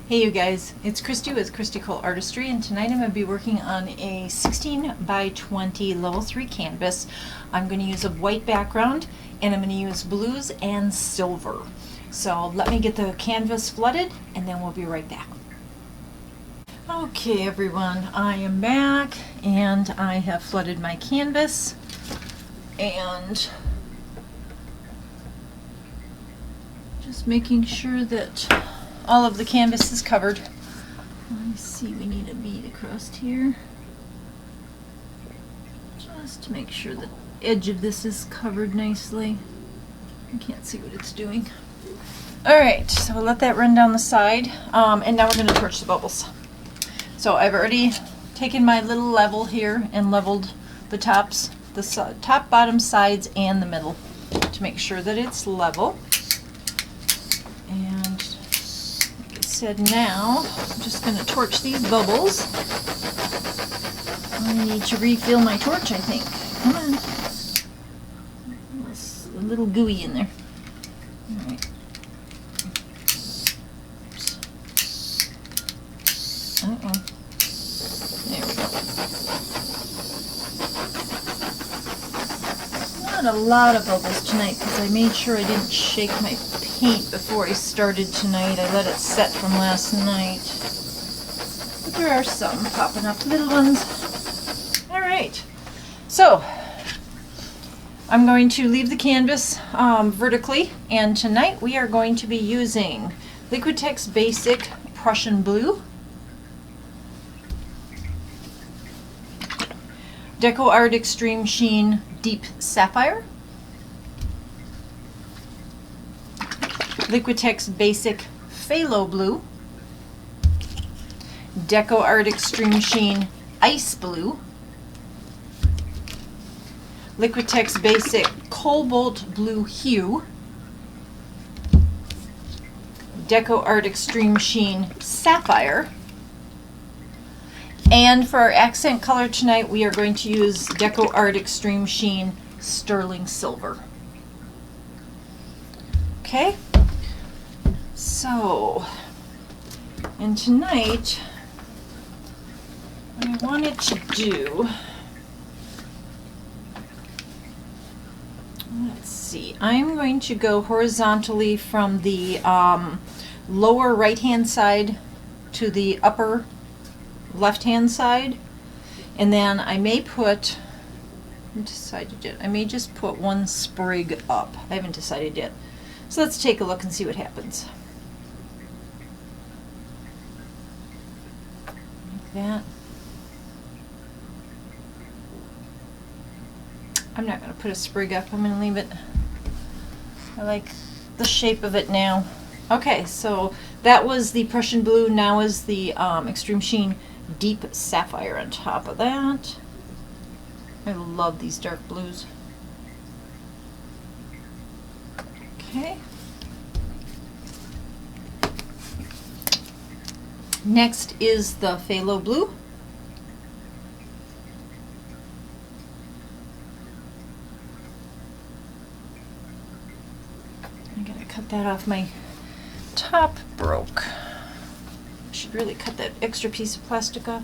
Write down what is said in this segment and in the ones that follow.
Hey you guys, it's Christy with ColeArtistry, and tonight I'm going to be working on a 16 by 20 level 3 canvas. I'm going to use a white background and I'm going to use blues and silver. So let me get the canvas flooded and then we'll be right back. Okay everyone, I am back and I have flooded my canvas and just making sure that all of the canvas is covered. Let me see, we need a bead across here just to make sure the edge of this is covered nicely. I can't see what it's doing. Alright, so we'll let that run down the side, and now we're going to torch the bubbles. So I've already taken my little level here and leveled the tops, the top, bottom, sides, and the middle to make sure that it's level. Now I'm just going to torch these bubbles. I need to refill my torch, I think. Come on. It's a little gooey in there. Alright. Uh-oh. There we go. Not a lot of bubbles tonight because I made sure I didn't shake my paint before I started tonight. I let it set from last night. But there are some popping up, little ones. Alright, so I'm going to leave the canvas vertically, and tonight we are going to be using Liquitex Basic Prussian Blue, Deco Art Extreme Sheen Deep Sapphire, Liquitex Basic Phthalo Blue, Deco Art Extreme Sheen Ice Blue, Liquitex Basic Cobalt Blue Hue, Deco Art Extreme Sheen Sapphire, and for our accent color tonight we are going to use Deco Art Extreme Sheen Sterling Silver. Okay? So, and tonight, what I wanted to do, let's see, I'm going to go horizontally from the lower right-hand side to the upper left-hand side, and then I may put, I haven't decided yet, I may just put one sprig up. I haven't decided yet. So let's take a look and see what happens. That. I'm not going to put a sprig up. I'm going to leave it. I like the shape of it now. Okay, so that was the Prussian Blue. Now is the Extreme Sheen Deep Sapphire on top of that. I love these dark blues. Okay. Next is the Phthalo Blue. I gotta cut that off. My top broke. I should really cut that extra piece of plastic off.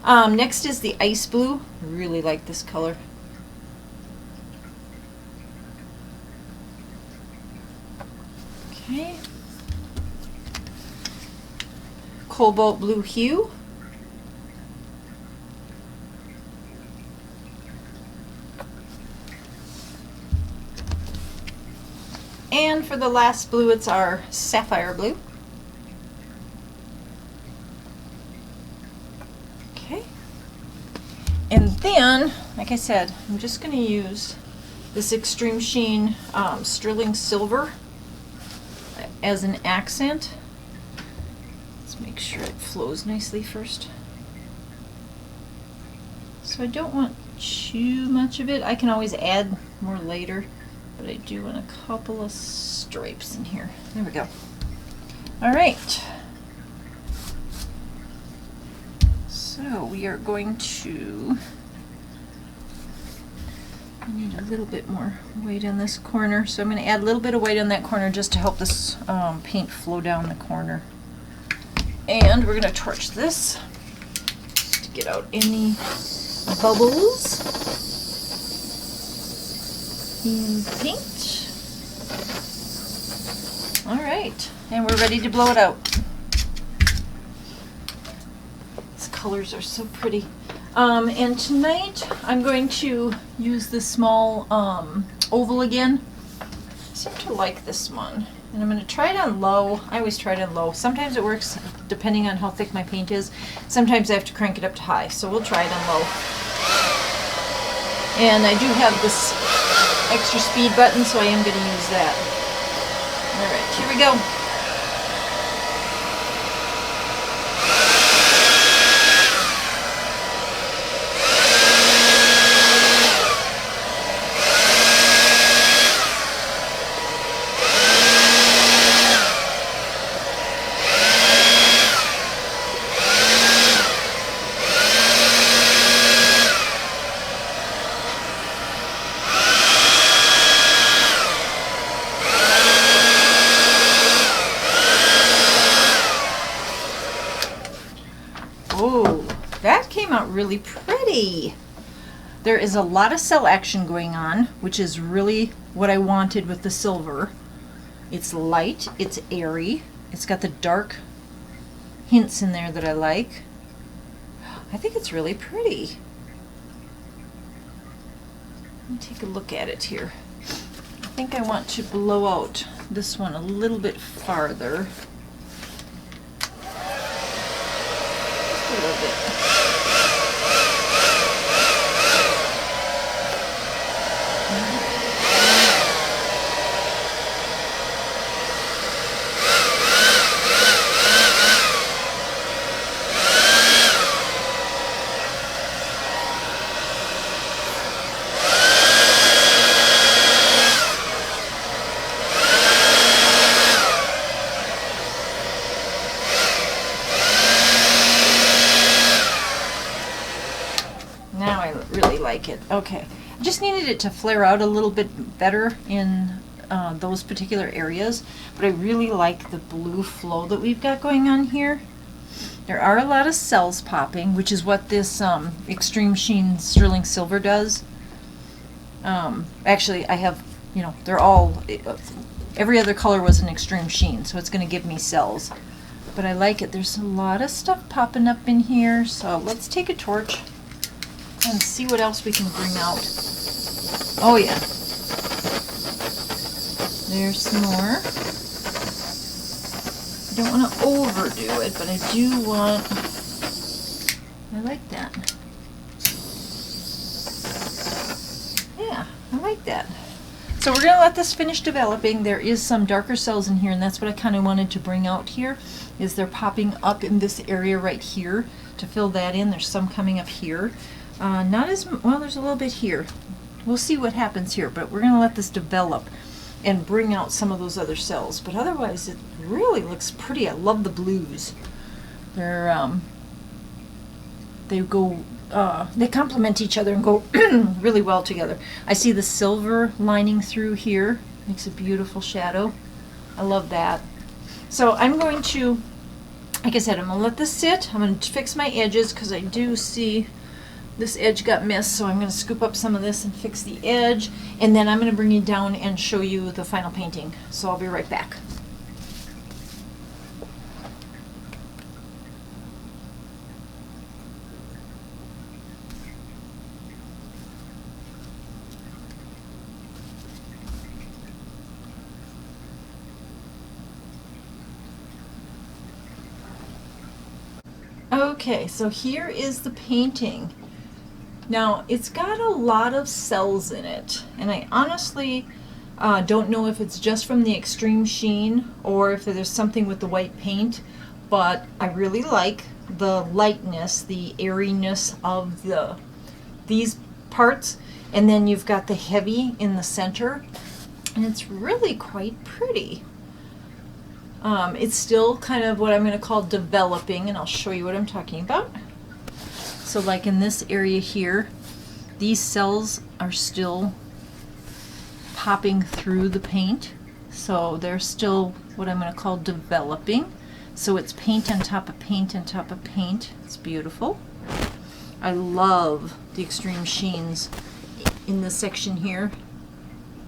Next is the Ice Blue. I really like this color. Okay. Cobalt Blue Hue. And for the last blue, it's our Sapphire Blue. Okay. And then, like I said, I'm just going to use this Extreme Sheen Sterling Silver as an accent. Let's make sure it flows nicely first. So I don't want too much of it. I can always add more later, but I do want a couple of stripes in here. There we go. Alright. So we are going to, I need a little bit more weight on this corner, so I'm going to add a little bit of weight on that corner just to help this paint flow down the corner. And we're going to torch this to get out any bubbles in paint. All right, and we're ready to blow it out. These colors are so pretty. And tonight I'm going to use this small oval again. I seem to like this one. And I'm going to try it on low. I always try it on low. Sometimes it works depending on how thick my paint is. Sometimes I have to crank it up to high. So we'll try it on low. And I do have this extra speed button, so I am going to use that. Alright, here we go. Really pretty. There is a lot of cell action going on, which is really what I wanted with the silver. It's light, it's airy, it's got the dark hints in there that I like. I think it's really pretty. Let me take a look at it here. I think I want to blow out this one a little bit farther. Just a little bit. It. Okay, I just needed it to flare out a little bit better in those particular areas, but I really like the blue flow that we've got going on here. There are a lot of cells popping, which is what this Extreme Sheen Sterling Silver does. Actually, I have, they're all, every other color was an Extreme Sheen, so it's going to give me cells. But I like it. There's a lot of stuff popping up in here, so let's take a torch and see what else we can bring out. Oh yeah. There's some more. I don't want to overdo it, but I do want... I like that. Yeah, I like that. So we're going to let this finish developing. There is some darker cells in here, and that's what I kind of wanted to bring out here, is they're popping up in this area right here. To fill that in, there's some coming up here. Not as well, there's a little bit here. We'll see what happens here, but we're going to let this develop and bring out some of those other cells. But otherwise, it really looks pretty. I love the blues. They're they go they complement each other and go really well together. I see the silver lining through here. Makes a beautiful shadow. I love that. So I'm going to, like I said, I'm going to let this sit. I'm going to fix my edges because I do see this edge got missed, so I'm going to scoop up some of this and fix the edge, and then I'm going to bring you down and show you the final painting. So I'll be right back. Okay, so here is the painting. Now, it's got a lot of cells in it, and I honestly don't know if it's just from the Extreme Sheen or if there's something with the white paint, but I really like the lightness, the airiness of these parts, and then you've got the heavy in the center, and it's really quite pretty. It's still kind of what I'm going to call developing, and I'll show you what I'm talking about. So like in this area here, these cells are still popping through the paint. So they're still what I'm going to call developing. So it's paint on top of paint on top of paint. It's beautiful. I love the extreme sheens in this section here.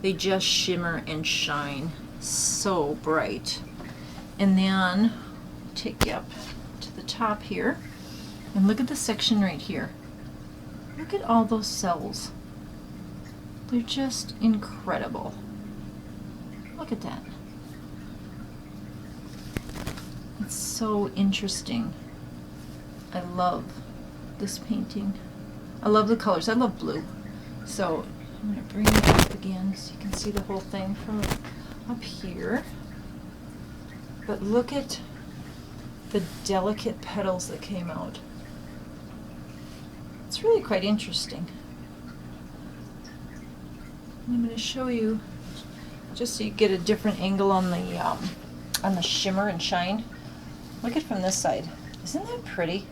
They just shimmer and shine so bright. And then take you up to the top here and look at the section right here. Look at all those cells. They're just incredible. Look at that. It's so interesting. I love this painting. I love the colors. I love blue. So I'm going to bring it up again so you can see the whole thing from up here. But look at the delicate petals that came out. It's really quite interesting. I'm going to show you just so you get a different angle on the shimmer and shine. Look at it from this side. Isn't that pretty?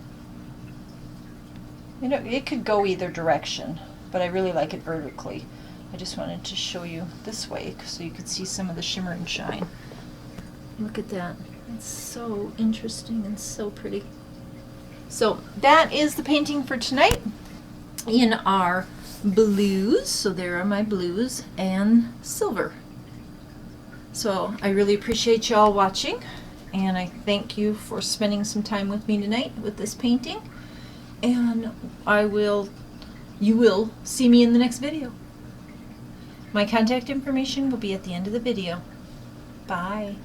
You know, it could go either direction, but I really like it vertically. I just wanted to show you this way so you could see some of the shimmer and shine. Look at that. It's so interesting and so pretty. So that is the painting for tonight in our blues. So there are my blues and silver. So I really appreciate y'all watching, and I thank you for spending some time with me tonight with this painting. And you will see me in the next video. My contact information will be at the end of the video. Bye.